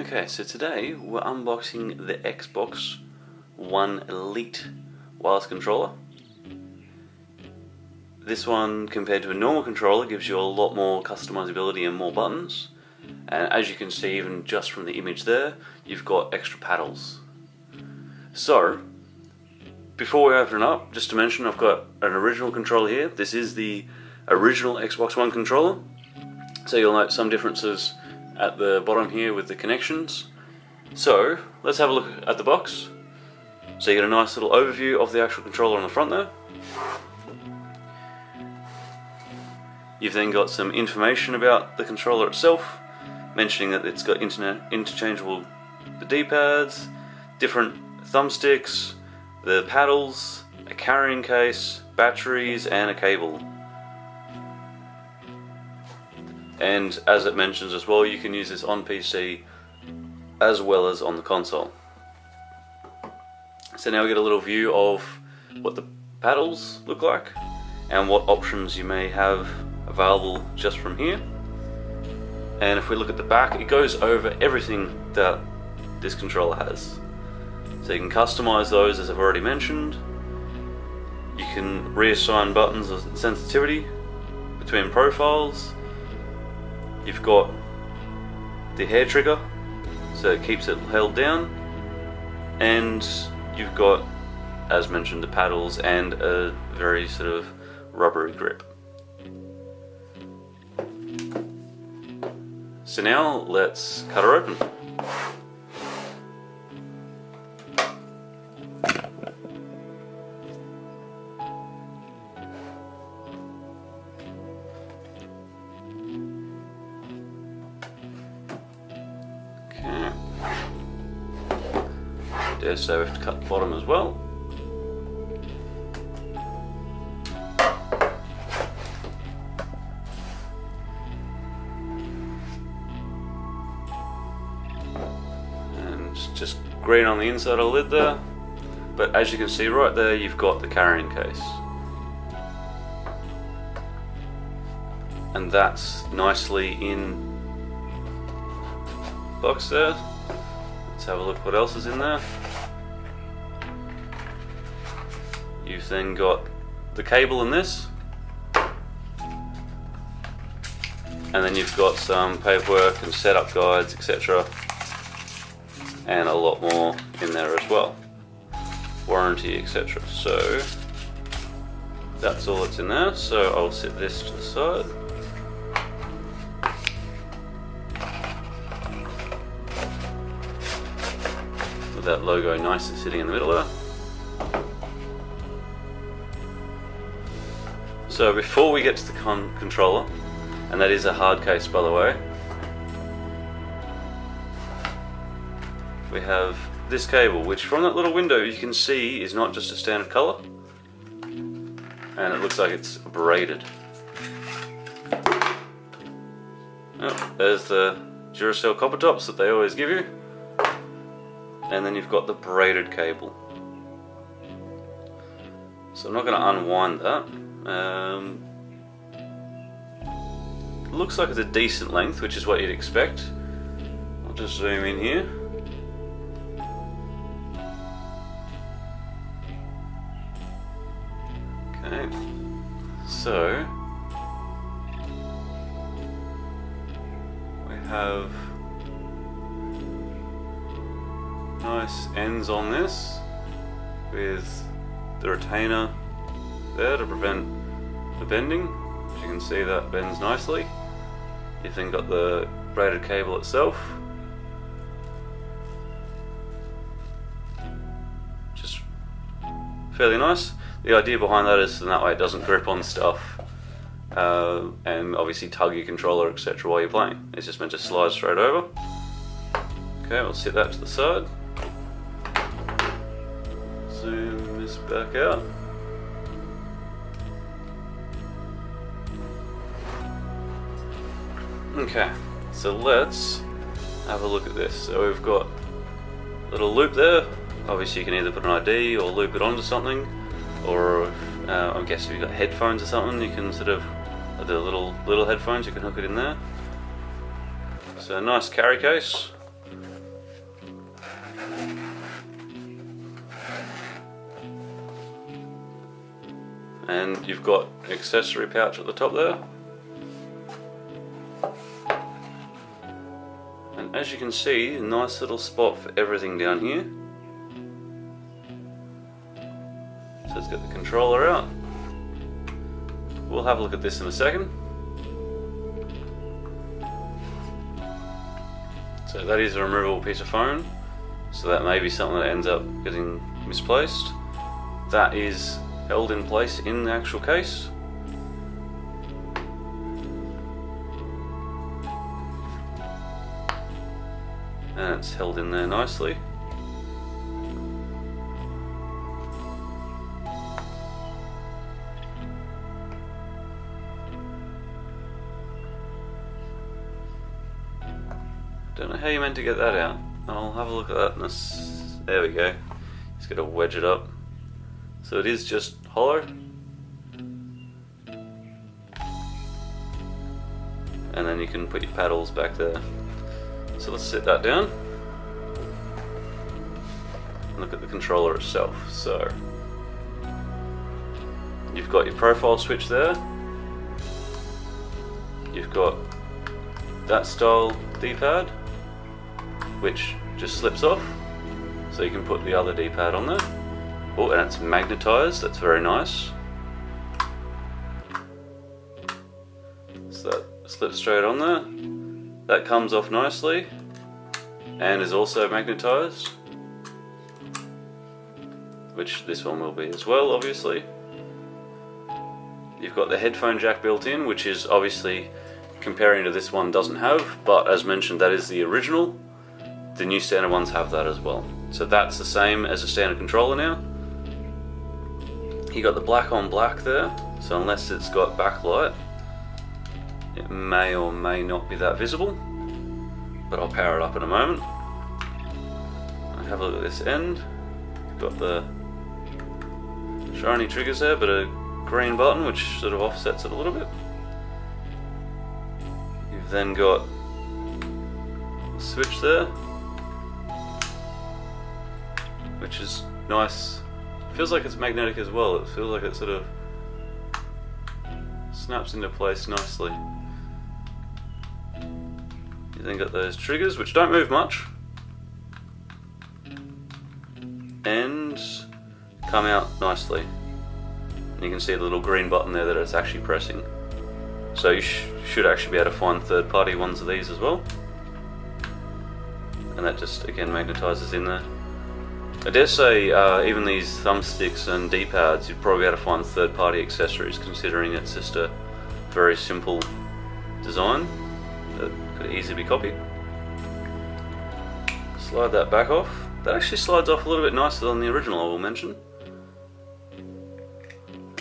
Okay, so today we're unboxing the Xbox One Elite wireless controller. This one, compared to a normal controller, gives you a lot more customizability and more buttons. And as you can see, even just from the image there, you've got extra paddles. So, before we open it up, just to mention, I've got an original controller here. This is the original Xbox One controller. So you'll note some differences at the bottom here with the connections. So let's have a look at the box. So you get a nice little overview of the actual controller on the front there. You've then got some information about the controller itself, mentioning that it's got interchangeable D-pads, different thumbsticks, the paddles, a carrying case, batteries, and a cable. And as it mentions as well, you can use this on PC as well as on the console. So now we get a little view of what the paddles look like and what options you may have available just from here. And if we look at the back, it goes over everything that this controller has. So you can customize those, as I've already mentioned. You can reassign buttons of sensitivity between profiles. You've got the hair trigger, so it keeps it held down, and you've got, as mentioned, the paddles and a very sort of rubbery grip. So now let's cut her open. So we have to cut the bottom as well. And it's just green on the inside of the lid there. But as you can see right there, you've got the carrying case. And that's nicely in the box there. Let's have a look what else is in there. You've then got the cable in this, and then you've got some paperwork and setup guides, etc., and a lot more in there as well, warranty, etc. So that's all that's in there. So I'll set this to the side. With that logo nicely sitting in the middle there. So before we get to the controller, and that is a hard case by the way, we have this cable, which from that little window you can see is not just a standard colour, and it looks like it's braided. Oh, there's the Duracell copper tops that they always give you, and then you've got the braided cable. So I'm not going to unwind that. Looks like it's a decent length, which is what you'd expect. I'll just zoom in here. Okay, so we have nice ends on this with the retainer there to prevent the bending. As you can see, that bends nicely. You've then got the braided cable itself, just fairly nice. The idea behind that is that way it doesn't grip on stuff and obviously tug your controller, etc. while you're playing. It's just meant to slide straight over. Okay, we'll set that to the side. Zoom this back out. Okay, so let's have a look at this. So we've got a little loop there. Obviously you can either put an ID or loop it onto something, or I guess if you've got headphones or something, you can sort of, the little headphones, you can hook it in there. So a nice carry case. And you've got an accessory pouch at the top there. And as you can see, a nice little spot for everything down here. So let's get the controller out. We'll have a look at this in a second. So that is a removable piece of foam, so that may be something that ends up getting misplaced. That is held in place in the actual case. And it's held in there nicely. Don't know how you meant to get that out. I'll have a look at that in a there we go. Just gotta wedge it up. So it is just hollow. And then you can put your paddles back there. So let's set that down. And look at the controller itself. So you've got your profile switch there. You've got that style D-pad, which just slips off, so you can put the other D-pad on there. Oh, and it's magnetized, that's very nice. So that slips straight on there. That comes off nicely and is also magnetized, which this one will be as well, obviously. You've got the headphone jack built in, which is obviously, comparing to this one, doesn't have, but as mentioned, that is the original. The new standard ones have that as well. So that's the same as a standard controller now. You got the black on black there, so unless it's got backlight, it may or may not be that visible, but I'll power it up in a moment. Have a look at this end. You've got the shiny triggers there, but a green button which sort of offsets it a little bit. You've then got a switch there, which is nice. Feels like it's magnetic as well. It feels like it sort of snaps into place nicely. You then got those triggers, which don't move much, and come out nicely. And you can see the little green button there that it's actually pressing. So you should actually be able to find third-party ones of these as well. And that just, again, magnetizes in there. I dare say even these thumbsticks and D-pads, you'd probably be able to find third-party accessories, considering it's just a very simple design that could easily be copied. Slide that back off. That actually slides off a little bit nicer than the original, I will mention.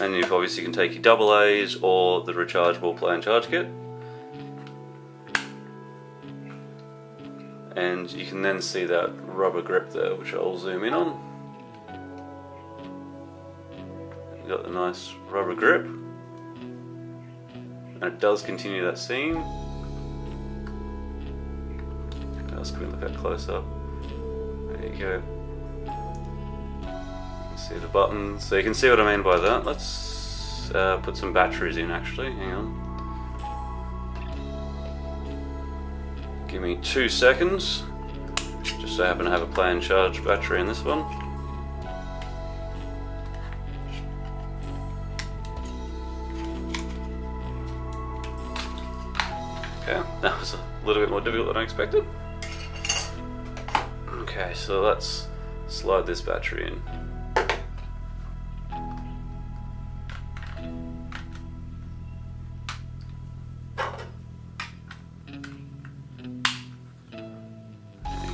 And you obviously can take your AA's or the rechargeable play and charge kit. And you can then see that rubber grip there, which I'll zoom in on. You've got the nice rubber grip. And it does continue that seam. What else can we look at close up? There you go. You can see the buttons. So you can see what I mean by that. Let's put some batteries in actually. Hang on. Give me 2 seconds. Just so I happen to have a play and charge battery in this one. Okay, that was a little bit more difficult than I expected. Okay, so let's slide this battery in.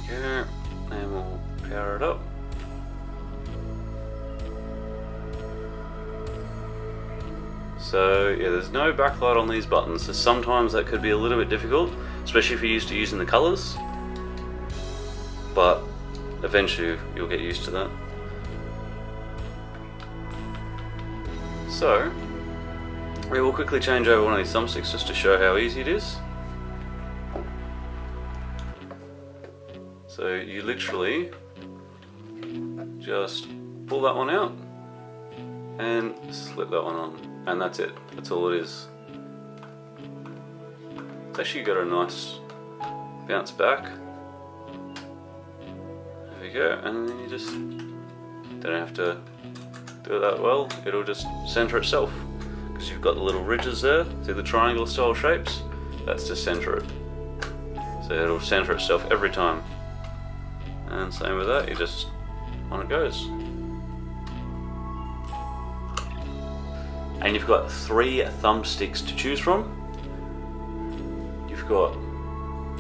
There, and we'll power it up. So yeah, there's no backlight on these buttons, so sometimes that could be a little bit difficult, especially if you're used to using the colours, but eventually you'll get used to that. So we will quickly change over one of these thumbsticks just to show how easy it is. So you literally just pull that one out and slip that one on, and that's it. That's all it is. It's actually got a nice bounce back. There we go, and then you just don't have to do it that well. It'll just center itself because you've got the little ridges there. See the triangle style shapes? That's to center it. So it'll center itself every time. And same with that, you just on it goes. And you've got 3 thumbsticks to choose from. You've got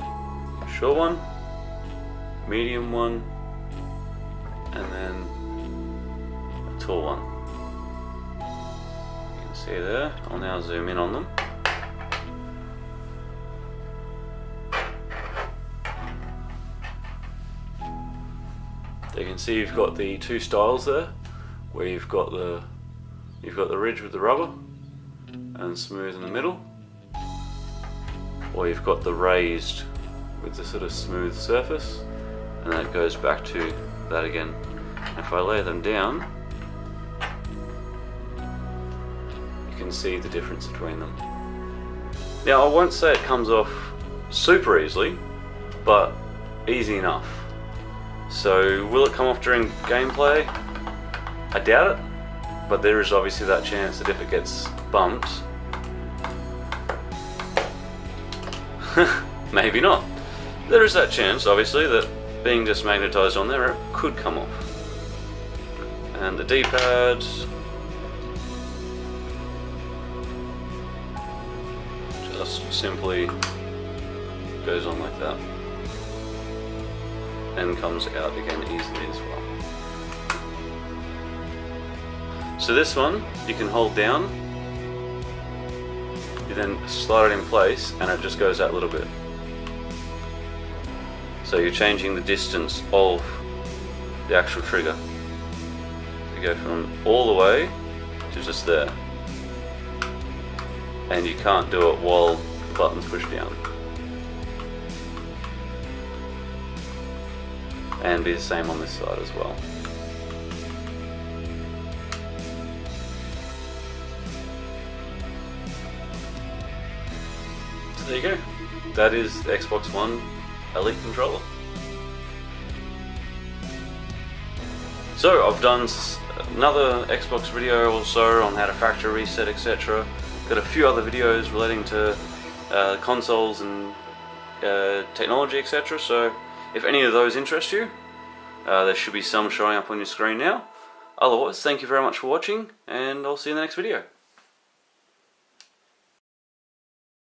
a short one, medium one, and then a tall one. You can see there. I'll now zoom in on them. You can see you've got the 2 styles there, where you've got the ridge with the rubber and smooth in the middle, or you've got the raised with the sort of smooth surface, and that goes back to that again. If I lay them down, you can see the difference between them. Now I won't say it comes off super easily, but easy enough. So will it come off during gameplay? I doubt it, but there is obviously that chance that if it gets bumped, maybe not. There is that chance, obviously, that being just magnetized on there, it could come off. And the D-pad, just simply goes on like that and comes out again easily as well. So this one you can hold down, you then slide it in place and it just goes out a little bit. So you're changing the distance of the actual trigger. You go from all the way to just there. And you can't do it while the button's pushed down. And be the same on this side as well. So there you go. That is the Xbox One Elite controller. So I've done another Xbox video also on how to factory reset, etc. Got a few other videos relating to consoles and technology, etc. So if any of those interest you, there should be some showing up on your screen now. Otherwise, thank you very much for watching, and I'll see you in the next video.